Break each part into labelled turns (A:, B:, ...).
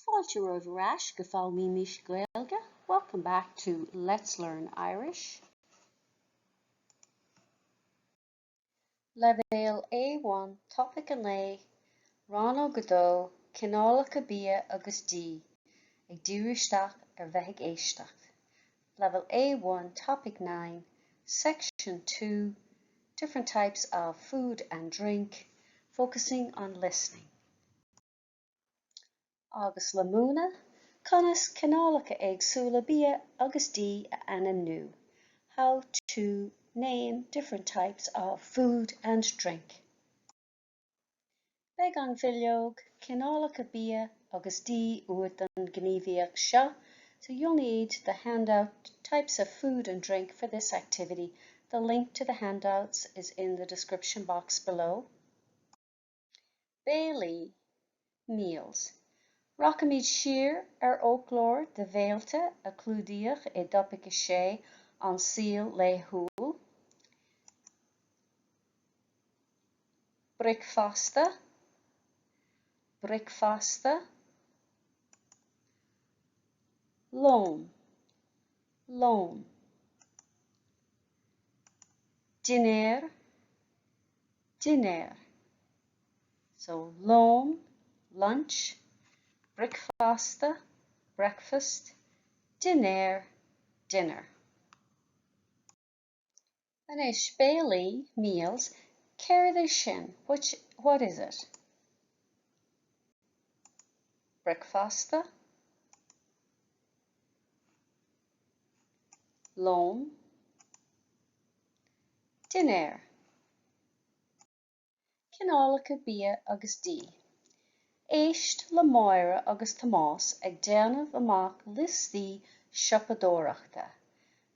A: Fáilte roimh go fáil míis Gaeilge. Welcome back to Let's Learn Irish. Level A1, topic an lei, Rannóg Cineálacha Bia agus ag Éisteacht bheith Éisteacht. Level A1, topic 9, section 2, different types of food and drink, focusing on listening. Agus le múna, conas cineálacha éagsúla bia agus ana nu. How to name different types of food and drink. Beg an bhilneog cineálacha bia agus uair den gníomhaíoch seo, so you'll need the handout types of food and drink for this activity. The link to the handouts is in the description box below. Bailey, meals. Rachamid siar óclór de bhéalta a clúdaíoch dopach sé an síl le húil. Breakfasta, Loam, dinner, so loam, lunch, breakfasta, breakfast, dinner. And a Bailey, meals, ceir é sin, what is it? Breakfasta, loam, dinner. Cineálacha bia agus Éist le Máire agus Tomás ag déanamh amach listaí siopadóireachta.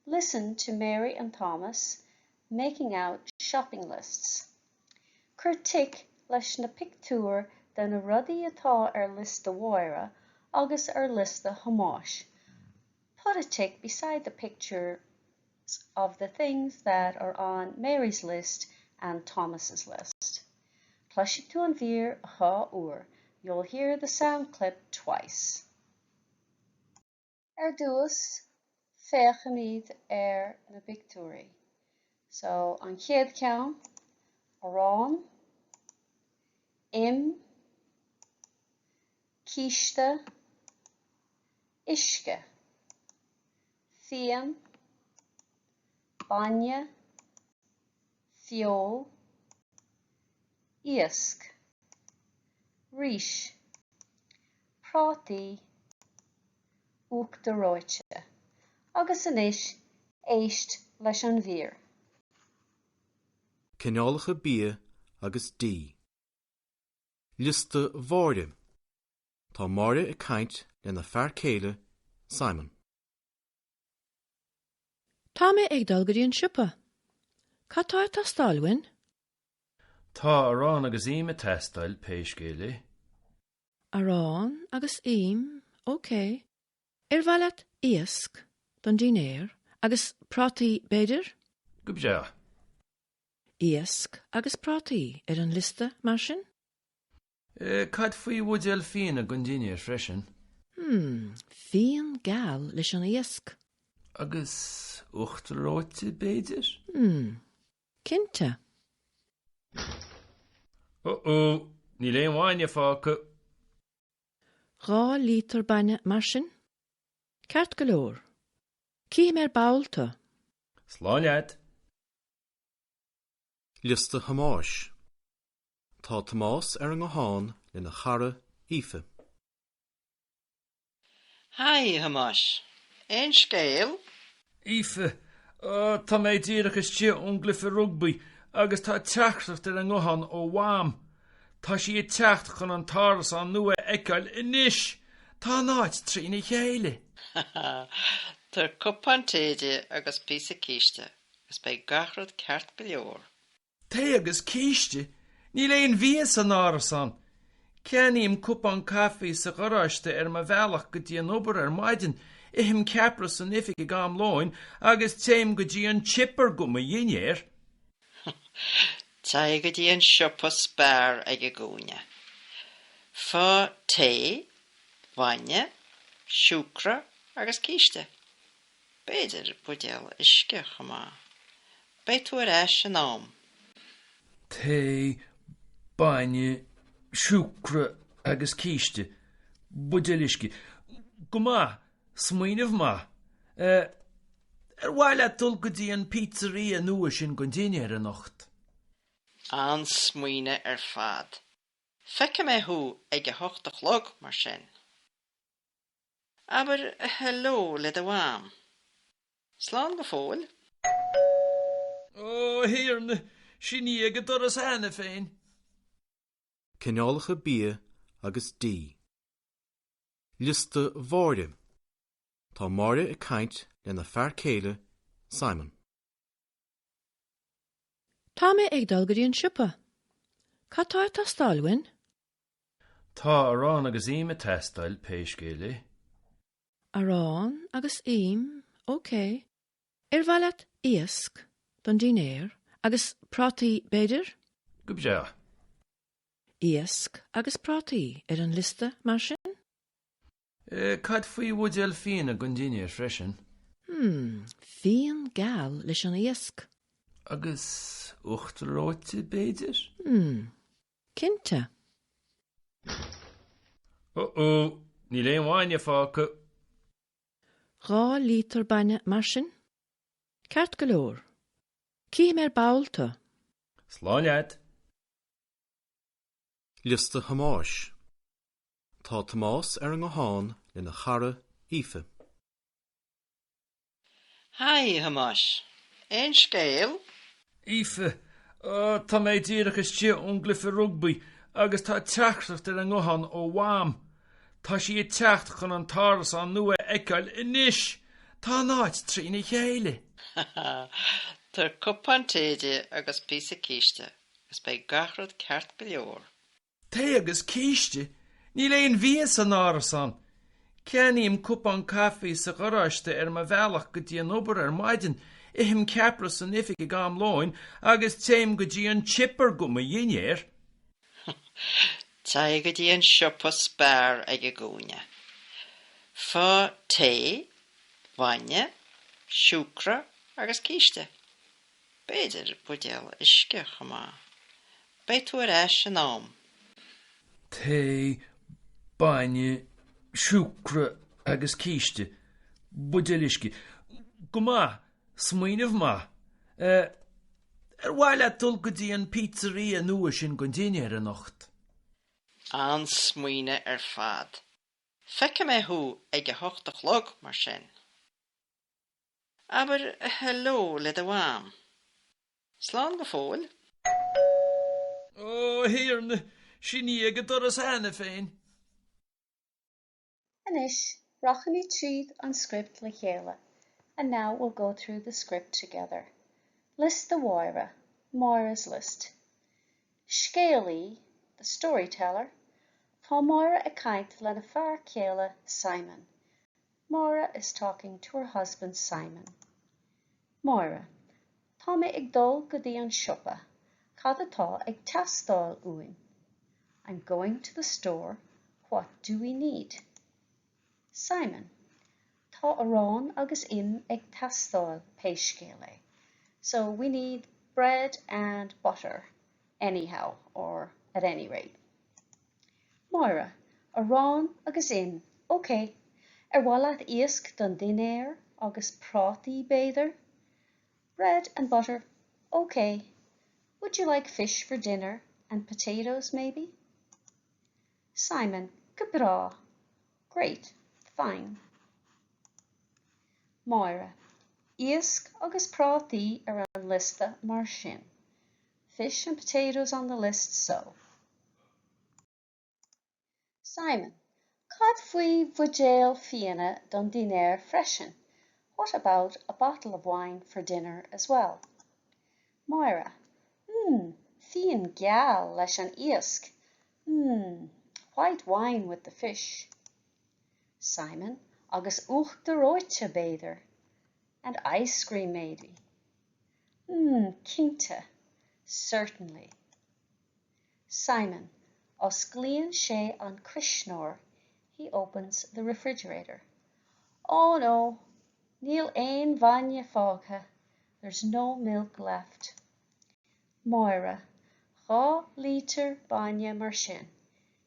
A: Listen to Mary and Thomas making out shopping lists. Cur tic leis na pictiúr de na rudaí atá lista mháire agus lista Tomás. Put a tick beside the pictures of the things that are on Mary's list and Thomas's list. Plusig tú an bhír a uair. You'll hear the sound clip twice. Dúas féchamid na pictúraí. So an chéad ceann, arán, císte, isce, fian, bainne, fiol, iasc, ríis, prátaí, uachtaráite, agus anois éist leis an bhír.
B: Cineálacha bia agus Lista mháire. Tá Máire i caint le na fear céile, Simon.
C: Tá mé ag dul go dtíon siopa. Catá tá stáilhain?
D: Tá arán agus a testáil péiscéala.
C: Arán agus ócé. Bhaile iasc don dinéir agus prátaí beidir?
D: Go bja.
C: Iasc agus prátaí an lista mar sin?
D: Cad faoi bhúdéal fian a gon dinéir freisin.
C: Fian gal leis an iasc.
D: Agus uachtaráite beidir?
C: Cinnte.
D: Ní léon bhaine fáca.
C: 2 lítar bainne mar sin? Ceart go leor. Cím báilta?
D: Sláilead.
B: Lista Tomás. Tá Tomás an gháin le na charra Aoife.
E: Hi, Tomás. Ein scéal?
D: Aoife, tá méid díreachas tí unglyfa rugby agus tá teachtacht an gháin ó bhám. Tá sí i teacht chun an táras an nua eiceil inis. Tá náid trína chéile.
E: Tar cupán téide agus písa cíiste, agus bei gachrad ceart go leor.
D: Té agus cíiste? Ní léon bhíos an áras an. Ceanníim cupán caffí sa gharáiste ma bhealach go dtí an obair maidin ihim ceapras an ifig I gám láin agus téim go dtí an chipper go ma dhéinéir.
E: Tá go dtí an siopa spár ag a gúine. Fá té, bhaine, siúcra agus cíiste. Beidir buidéal isce chumá. Beidh tú ar ais an am.
D: Té, baine, siúcra agus cíiste. Buidéal isci. Go má, suíomh má. Bhaile dul go dtí an pizzeria nua sin go daine ar an nocht.
E: An smuoine ar fad. Feice mé thu ag a 8 mar sin. Aber hello le do bham. Slán go fóil?
D: Ó, híarna, sin ní ag doras hána féin.
B: Cineálacha Bia agus dí. Lista bháire. Tá máire i caint lena fear céile Simon.
C: Tá mé ag dul go dtíon siopa. Catá tastáilhain?
D: Tá arán agus ime testáil péiscéile.
C: Arán agus im, OK. Bhaile iasc don dinéir agus prátaí beidir?
D: Go bja.
C: Iasc agus prátaí ar an lista mar sin?
D: Cad faoi bhuidéal fianna go daine ar freisin.
C: Bhíon gal leis an iasc.
D: Agus uachtaráte beidir?
C: Cinnte.
D: Ní léon bhaine fáca.
C: 2 lítar baine mar sin? Ceart go leor. Cím ar báilta.
D: Sláinead.
B: Lista Hamáis. Tá Tomás ar an gháin lena chara Aoife.
E: Hai, Hamáis. Ein scéal?
D: Aoife, tá méid díreachas tí unglyfa rugby agus tá teachtacht ar an gcóhan ó bham. Tá sí i teacht chun an táras an nua eiceil inis. Tá náid trína chéile.
E: Tar cupán téide agus písa cíiste, gus beidh gachrad ceart go leor.
D: Té agus cíiste, ní léon vías an áras an. Ceannaíim cupán cafaí sa gharáiste ar ma bhealach go dtí an obair ar maidin ihim ceapras san ifig I gám láin agus téim go dtí an chipper go ma dhéinéir.
E: Tá go dtí an siopa spár ag a gúine. Fá té, bhaine, siúcra agus cíiste. Beidir buidéal isce chumá. Beidh tú ar ais an am.
D: Té, baine, siúcra agus cíiste. Buidéal isci. Go má, suíomh má. Bhaile dul go dtí an pizzeria nua sin go daine ar an nocht.
E: An smuoine ar fad. Feice mé thu ag a 8 mar sin. Aber hello le do bham. Slán go fóil?
D: Ó, híarna, sin ní ag doras hána féin.
A: Anish, Rachani tríd an script le chéile, and now we'll go through the script together. List the Moira, Moira's list. Scéalaí, the storyteller, tá Moira a caint lena fear céile Simon. Moira is talking to her husband Simon. Moira, tá mé ag dul go dtí an siopa, cad atá ag teastáil uainn. I'm going to the store. What do we need? Simon, tá arán agus im ag teastáil péiscéile. So we need bread and butter, anyhow, or at any rate. Moira, arán agus im, OK. Bhaile iasc don dinéir agus prátaí beidir? Bread and butter, OK. Would you like fish for dinner and potatoes maybe? Simon, go brá. Great, fine. Moira, iasc agus prátaí ar an lista mar sin. Fish and potatoes on the list so. Simon, cad faoi bhuidéal fianna don dinéir freisin? What about a bottle of wine for dinner as well? Moira, fian gal leis an iasc. White wine with the fish. Simon, agus uachtaráte beidir. And ice cream maybe. Cinnte. Certainly. Simon, os glíonn sé an Crisneoir, He opens the refrigerator. Oh no, níl aon bhainne fágtha. There's no milk left. Moira, 2 lítir bainne mar sin.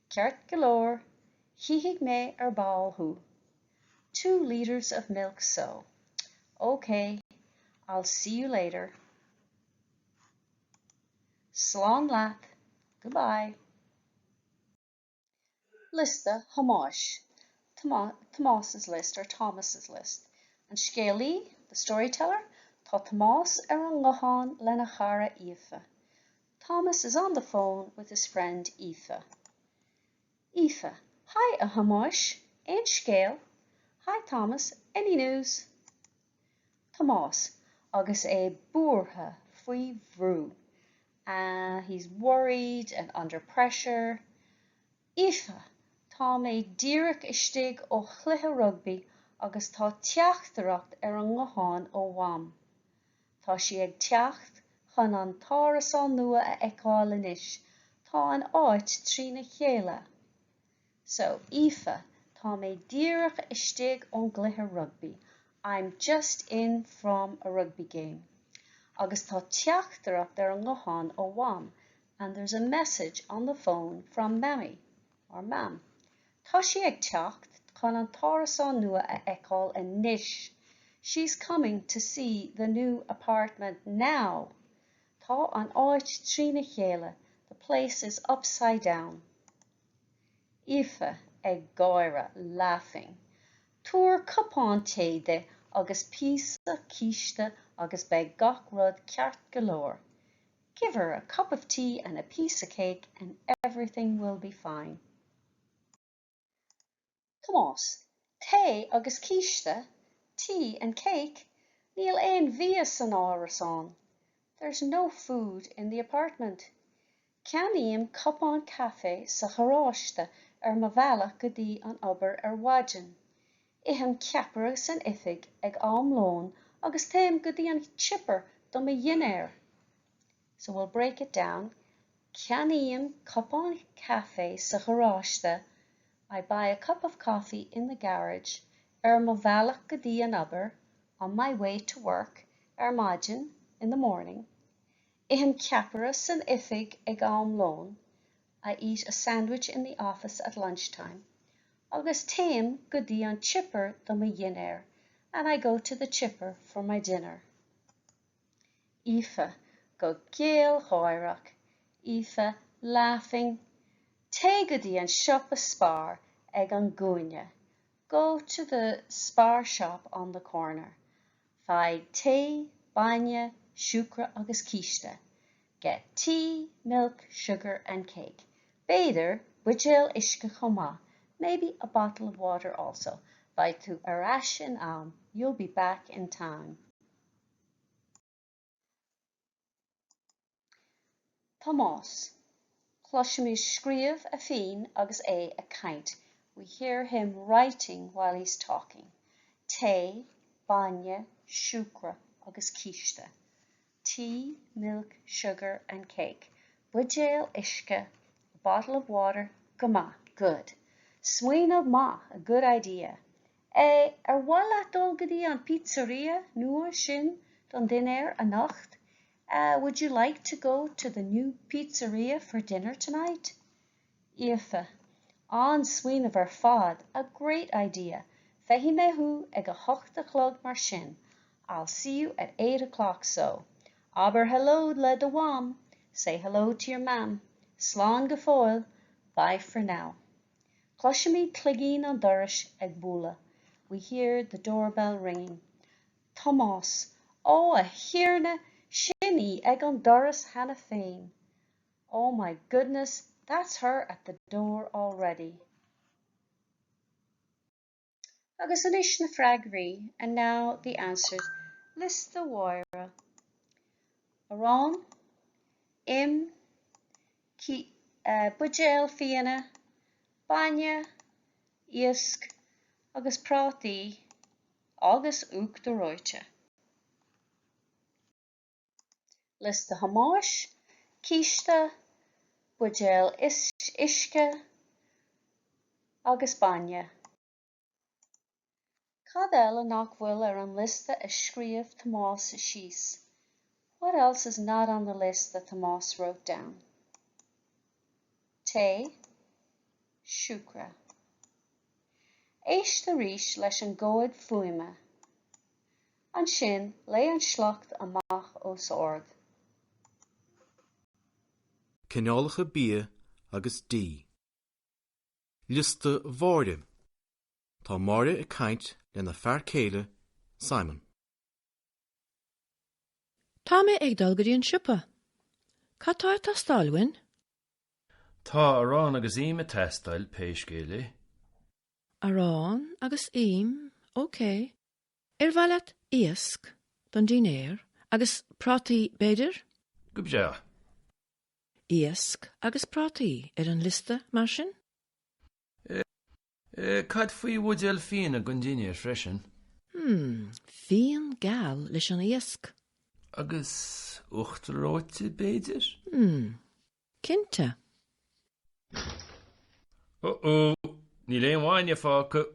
A: Ceart go leor, chiigh mé ar ball thu. 2 liters of milk so. Okay, I'll see you later. Slán leat. Goodbye. Lista Hamosh. Thomas's list or Thomas's list. And Scaley, the storyteller, tá Thomas ar an ngochan lena chara Aoife. Thomas is on the phone with his friend Aoife. Aoife, hi a Hamosh, ain't Scale. Hi Thomas, any news? Thomas, agus é búrtha faoi bhrú. He's worried and under pressure. Aoife, tá mé díreach istigh ó chluiche rugby agus tá teachtareacht ar an ngocháin ó Wam. Tá si ag teacht chun an tárasán nua a eicáil inis. Tá an áit trína chéile. So, Aoife, tá mé díreach istigh ón glutha rugby. I'm just in from a rugby game. Agus tá teachtareacht ar an ngocháin ó Wam, and there's a message on the phone from Mammy, or Mam. Tá si ag teacht chun an tárasán nua a eicáil inis. She's coming to see the new apartment now. Tá an áit trína chéile. The place is upside down. Aoife ag gáire, laughing. Túr cupán téide agus píosa císte agus beidh gach rud ceart go leor. Give her a cup of tea and a piece of cake and everything will be fine. Tomás, té agus císte, tea and cake, níl aon bhíos san árasán. There's no food in the apartment. Ceannaíonn cupán cafe sa chóráiste ar mo bhealach go dtí an obair ar Waidin. Ihan ceapara san ifig ag amlón agus téim go dtí an chipper do mo dhinnéir. So we'll break it down. Ceannaíonn cupán cafe sa chóráiste. I buy a cup of coffee in the garage ar mo bhealach go dtí an obair on my way to work ar maidin in the morning. Ihan ceapara san ifig ag amlón. I eat a sandwich in the office at lunchtime. Agus téim go dtí an chipper do mo dhinnéir, and I go to the chipper for my dinner. Aoife go géal cháireach. Aoife laughing. Té go dtí an siopa spar ag an gúine. Go to the spar shop on the corner. Fáil té, bainne, siúcra agus císte. Get tea, milk, sugar and cake. Beidir, buidéal uisce chomá. Maybe a bottle of water also. By tú arash in you'll be back in time. Tomás. Closamhairc scríomh a féin agus é a caint. We hear him writing while he's talking. Té, bainne, siúcra agus císte. Tea, milk, sugar and cake. Buidéal uisce, a bottle of water, goma, good. Suíomh ma, a good idea. Ar bhaile leat dul go dtí an pizzeria nua sin don dinner a nacht? Would you like to go to the new pizzeria for dinner tonight? Aoife, an suíomh ar fad, a great idea. Fehi mehu ag a hochta chlog mar sin. I'll see you at 8 o'clock so. Aber hello le de Wam. Say hello to your mam. Slán go fóil. Bye for now. Closamhairc cligín an doras ag búla. We hear the doorbell ringing. Tomás, a hiarna shinny ag an doras hana féin. Oh my goodness, that's her at the door already. Agus anis na fragri, and now the answers. List the wire. Arán, im, buidéal fianna, bainne, iasc, agus prátaí, agus uach do roite. List the hamáis, císte, buidéal isce, agus bainne. Cad eile nach bhfuil ar an lista a scríomh Tomás a síos? What else is not on the list that Tomás wrote down? Té, siúcra. Éist arís leis an gcóid fuaime. An sin lé an sleacht amach os ord.
B: Cineálacha Bia agus Lista bháide. Tá máire I caint lena fear céile, Simon.
C: Tá mé ag dul go dtí an siopa. Catáir tá stáilhain?
D: Tá arán agus ime testáil péis Gaeilge.
C: Arán agus im, OK. Bhaileat iasc don dinéir agus prátaí beidir?
D: Go bja.
C: Iasc agus prátaí ar an lista mar sin?
D: Cad faoi bhuidéil fianna gon daine freisin.
C: Bhíon gal leis an iasc.
D: Agus uachtaráte beidir?
C: Cinnte.
D: Ní léon bhaine fáca.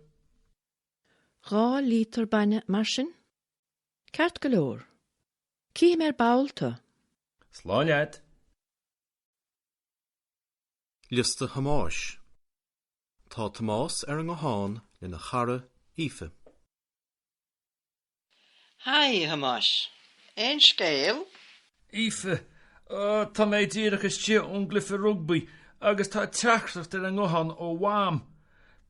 C: 2 lítar baine mar sin? Ceart go leor. Cíim ar báilta.
D: Sláinead.
B: Lista Hamáis. Tá Tomás ar an gháin lena chara Aoife.
E: Hai, Hamas. Ein scéal?
D: Aoife, tá méid díreachas tí unglyfa rugby agus tá teachtacht ar an gcóhan ó bham.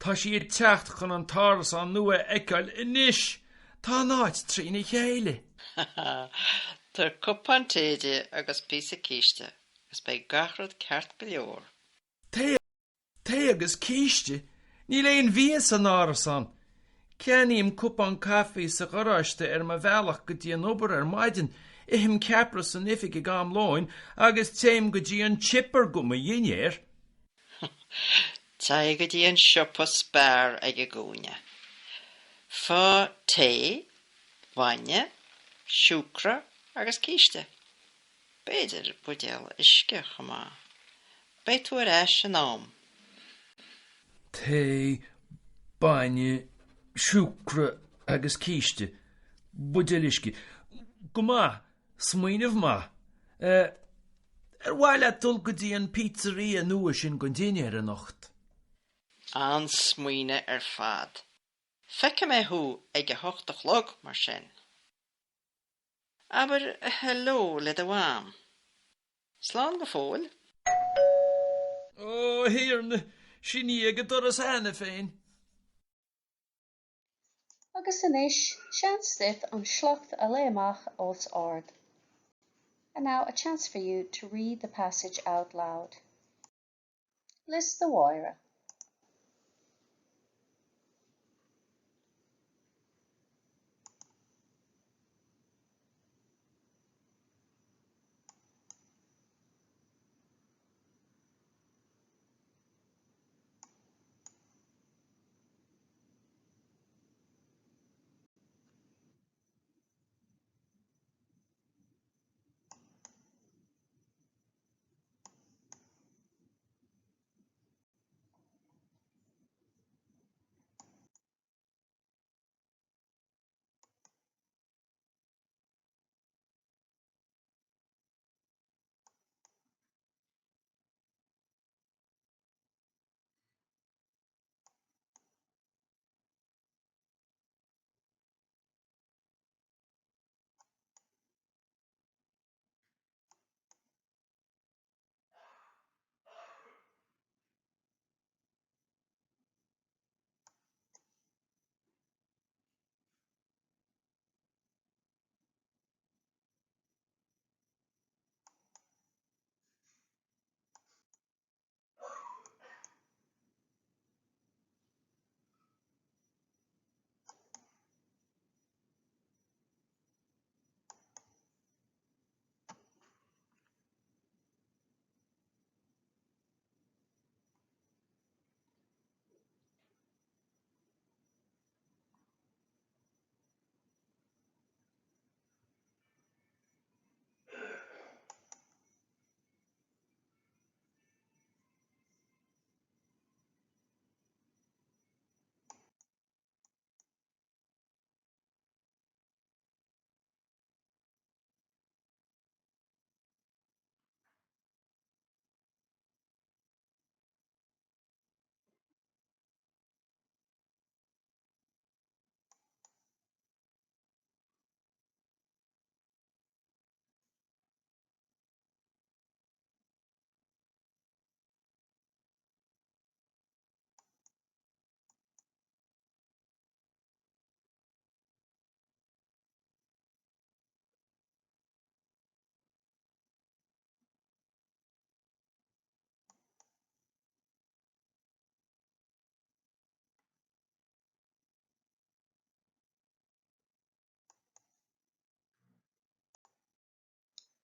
D: Tá sí teacht chun an táras an nua eiceil inis. Tá náid trína chéile.
E: Tar cupán téide agus písa cíiste, agus bei gachrad ceart go leor.
D: Té agus cíiste, ní léon víos an áras an. Ceannaíim cupán cafaí sa gharáiste ar ma bhealach go dtí an obair ar maidin, ihim ceapra san ifig I gám láin, agus téim go dtí an chipper go ma dhéinéir.
E: Tá go dtí an siopa spéir ag gúine. Fá té, bhainne, siúcra agus cíiste. Beidir buidéal isce chumá. Bei tú ar eis an am.
D: Té, bainne, siúcra agus cíiste. Buidéal isce. Go má, smaoinemh má. Bhaile dul go dtí an pizzeria nua sin gon daine ar an nocht.
E: An smaoine ar fad. Feice mé thu ag a hochtach log mar sin. Aber hello le do bham. Slán go fóil?
D: Hiarna, sin í ag doras hena féin.
A: Agus inis, sean stiff an sleacht a lé amach os ord. And now a chance for you to read the passage out loud. List the Waira.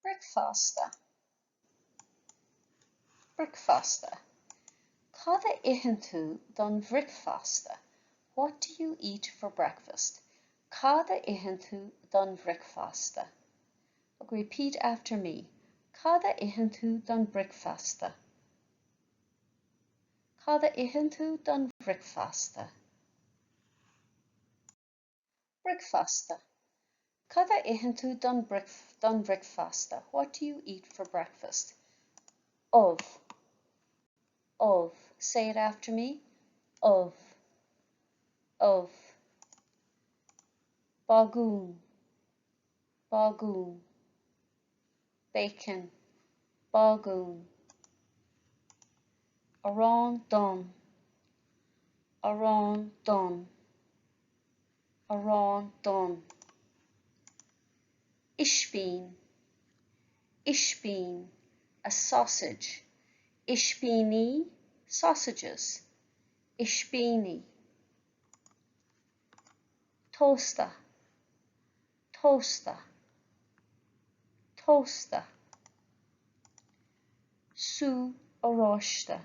A: Breakfasta. Breakfasta. Cada ihintu don breakfasta. What do you eat for breakfast? Cada ihintu don breakfasta. Repeat after me. Cada ihintu don breakfasta. Cada ihintu don breakfasta. Breakfasta. Cada ihintu don breakfasta. What do you eat for breakfast? Of. Of. Say it after me. Of. Of. Bagoon. Bagoon. Bacon. Bagoon. Aran dun. Aran dun. Aran dun. Ishbeen. Ishbeen. A sausage. Ishbeenie. Sausages. Ishbeenie. Toaster. Toaster. Toaster. Su orashta.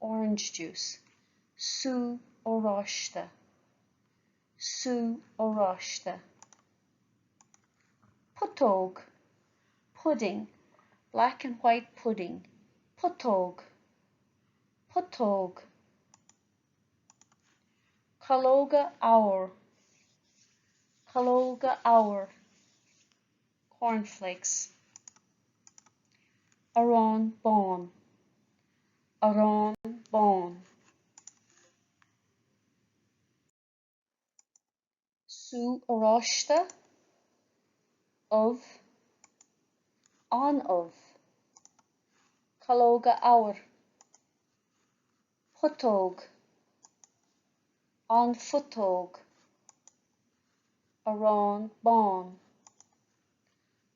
A: Orange juice. Su orashta. Su orashta. Putog. Pudding. Black and white pudding. Putog. Putog. Kaloga hour. Kaloga hour. Cornflakes. Aran bon. Aran bon. Su orashta. Of. On of. Kaloga hour. Putog. On futog. Aran bon.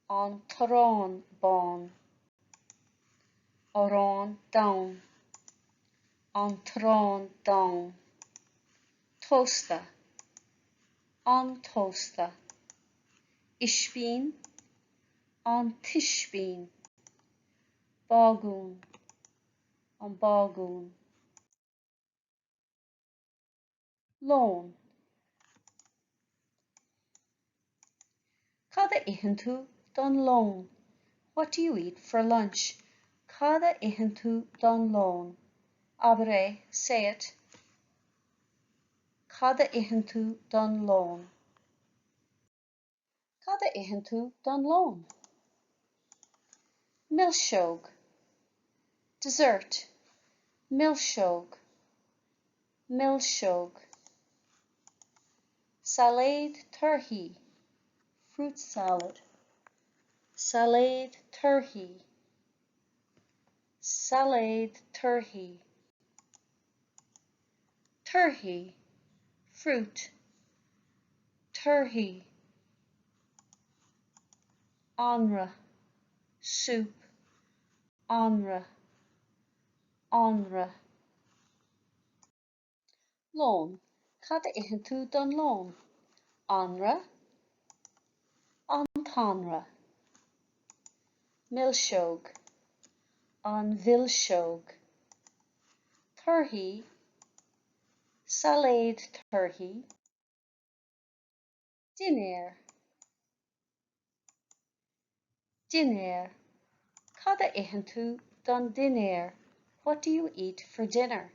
A: On taran bon. Aran down. On taran down. Toaster. On toaster. Ishbeen. On tishbeen. Bagoon. On bagoon. Loan. Cada ihintu don loan. What do you eat for lunch? Cada ihintu don loan. Abre, say it. Cada ihintu don loan. Cada ihintu don loan. Milshog. Dessert. Milshog. Milshog. Salad turkey. Fruit salad. Salad turkey. Salad turkey. Turkey. Fruit. Turkey. Onra. Soup. Onra. Onra. Loan. Cada ihintu don loan. Onra. Antanra. Milshog. On vilshog. Turkey. Salad turkey. Dinner. Dinner. Cada ihintu don dinner. What do you eat for dinner?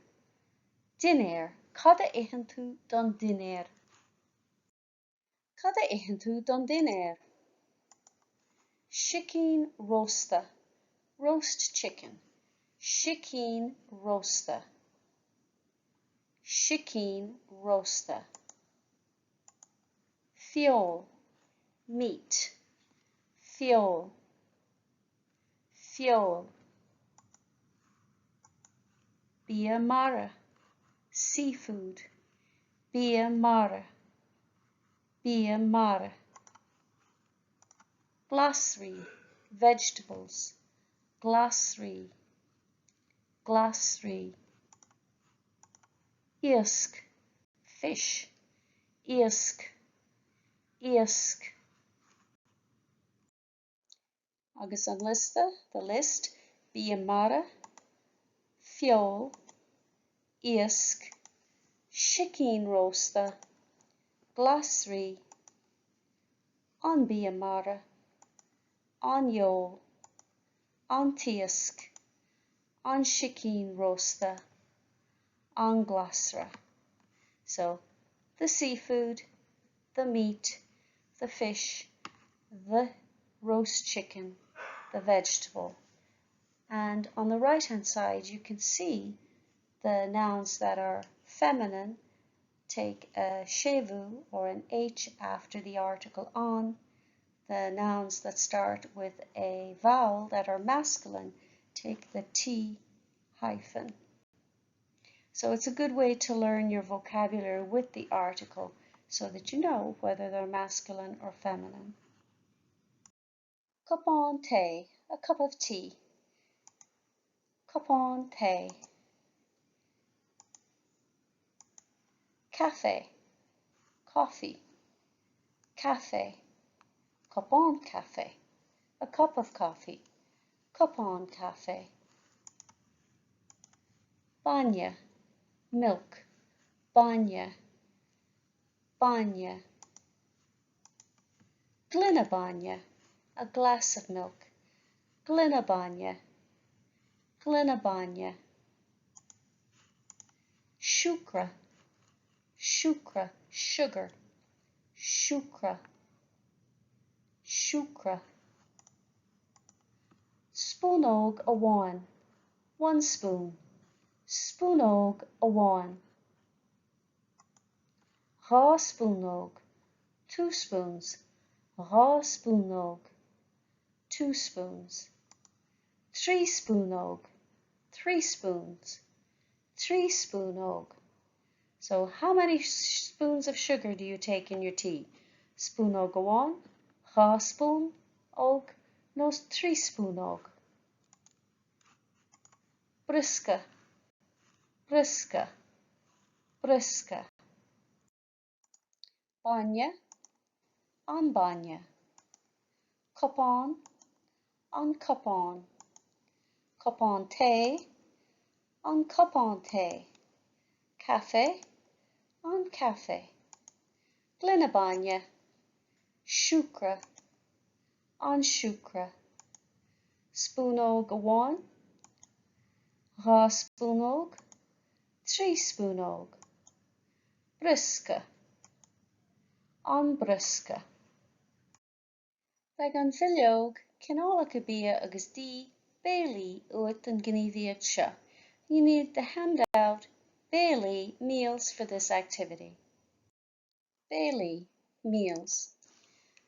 A: Dinner. Cada ihintu don dinner. Cada ihintu don dinner. Chicken roasta. Roast chicken. Chicken roasta. Chicken roasta. Fiol. Meat. Fiol. Fiol. Bia mara. Seafood. Bia mara. Bia mara. Glossary. Vegetables. Glossary. Glossary. Isk. Fish. Isk. Isk. Agus an lista, the list, bia mara, fiol, iasc, sicín rosta, glasrí, an bia mara, an iol, an tiasc, an sicín rosta, an glasra. So the seafood, the meat, the fish, the roast chicken, the vegetable. And on the right hand side you can see the nouns that are feminine take a chevu or an H after the article on. The nouns that start with a vowel that are masculine take the T hyphen. So it's a good way to learn your vocabulary with the article so that you know whether they're masculine or feminine. Cupán té, a cup of tea. Cupán té. Café, coffee. Café, cupán café, a cup of coffee. Cupán café. Bainne, milk. Bainne, bainne. Gline bainne, a glass of milk. Gline bainne, gline bainne. Sucre, sucre, sugar. Sucre, sucre. Spúnóg amháin, 1 spoon. Spúnóg amháin. Dhá spúnóg, 2 spoons. Dhá spúnóg, 2 spoons. 3 spúnóg, 3 spoons. 3 spúnóg. So how many spoons of sugar do you take in your tea? Spúnóg amháin, dhá spoon óg, nó 3 spúnóg. Briske, briske, briske. Bainne, an bainne. Cupán, an cupán. Cupán té, an cupán té. Café, an café. Gline bainne, sucre, an sucre. Spúnóg amháin, dhá spúnóg, 3 spúnóg. Briske, an briske. Beag an bhfuilleog Cineálacha Bia agus Bailey uait an gníomhaíocht seo. You need the handout Bailey Meals for this activity. Bailey Meals.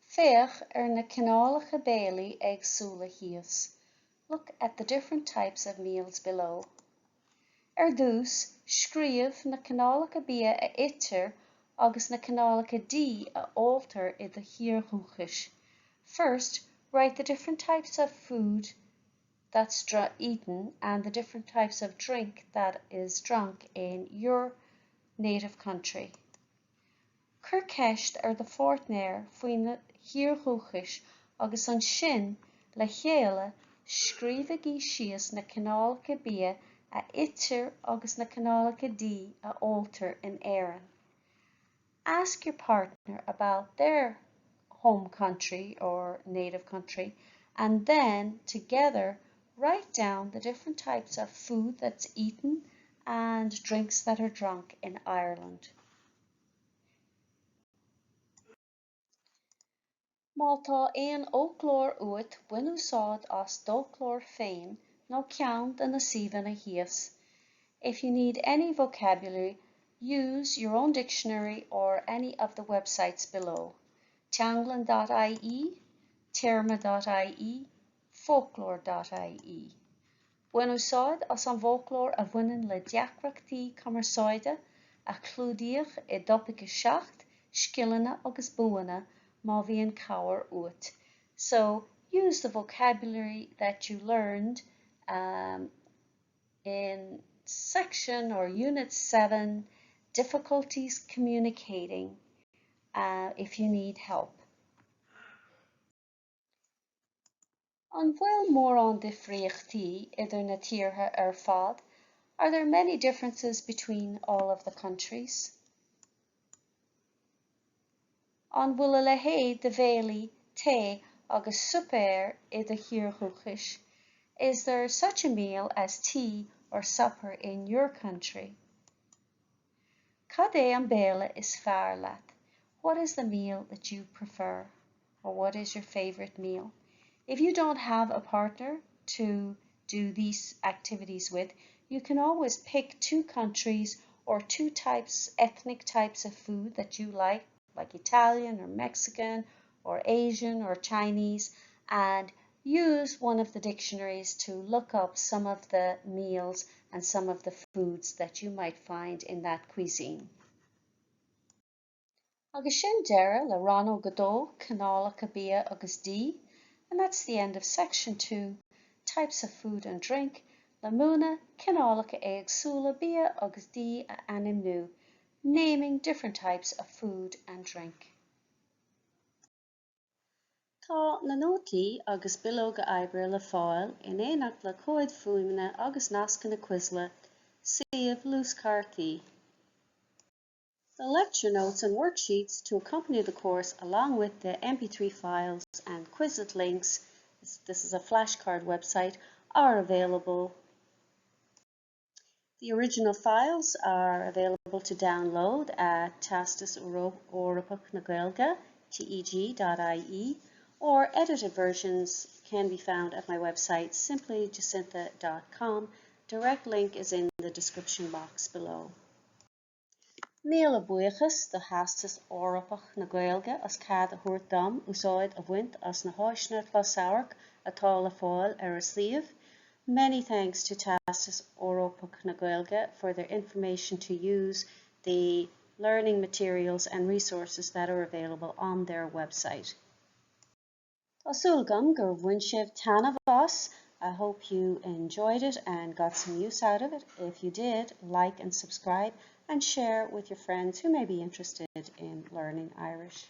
A: Féach na Cineálacha Bailey agsúla híos. Look at the different types of meals below. Dús, scríomh na Cineálacha Bia a itir agus na Cineálacha a altar I the hiarthúchais. First, write the different types of food that's eaten and the different types of drink that is drunk in your native country. Curceist the fortnéir faoin na hiarthúchais agus an sin le chéile scríomhaigh síos na Cineálacha Bia a itir agus na Cineálacha a altar in Éireann. Ask your partner about their home country or native country, and then together write down the different types of food that's eaten and drinks that are drunk in Ireland. Máltá éon óclór uait bhain úsáid as dóclór féin nó ceann de na suíomhanna híos. If you need any vocabulary, use your own dictionary or any of the websites below. Teanglan.ie, terma.ie, folklore.ie. Bhain úsáid as an bhóclór a bhaineann le deacrachtaí cumarsáide a clúdaíoch I dtopiciúil 7, scileanna agus buanna má bhíonn cabhair uait. So use the vocabulary that you learned in section or unit 7, difficulties communicating, if you need help. An bhfuil mór an difríochtaí idir na tíortha ar fad, are there many differences between all of the countries? An bhfuil le héad de bhéalaí, té agus supéir I do thíorchúchais. Is there such a meal as tea or supper in your country? Cad é an béla is fearr leat? What is the meal that you prefer? Or what is your favorite meal? If you don't have a partner to do these activities with, you can always pick two countries or two ethnic types of food that you like Italian or Mexican or Asian or Chinese, and use one of the dictionaries to look up some of the meals and some of the foods that you might find in that cuisine. Agus sin deire le Rannóg Cineálacha Bia agus, and that's the end of section 2, types of food and drink, le múna Cineálacha éagsúla Bia agus a animnú, naming different types of food and drink. Tá na nótaí agus bilóga oibre le fáil in éineacht le cóid fuaimne agus nasca na cuisle, suíomh lúscartaí. The lecture notes and worksheets to accompany the course, along with the MP3 files and Quizlet links, this is a flashcard website, are available. The original files are available to download at Theastas Eorpach na Gaeilge, teg.ie, or edited versions can be found at my website, simplyjacintha.com. Direct link is in the description box below. Míle buíochas do Theastas Eorpach na Gaeilge as cead a thabhairt dom úsáid a bhaint as na háiseanna closamhairc atá le fáil ar a suíomh. Many thanks to Theastas Eorpach na Gaeilge for their information to use, the learning materials and resources that are available on their website. Tásúlgam gur bhain sibh tanamh as. I hope you enjoyed it and got some use out of it. If you did, like and subscribe and share with your friends who may be interested in learning Irish.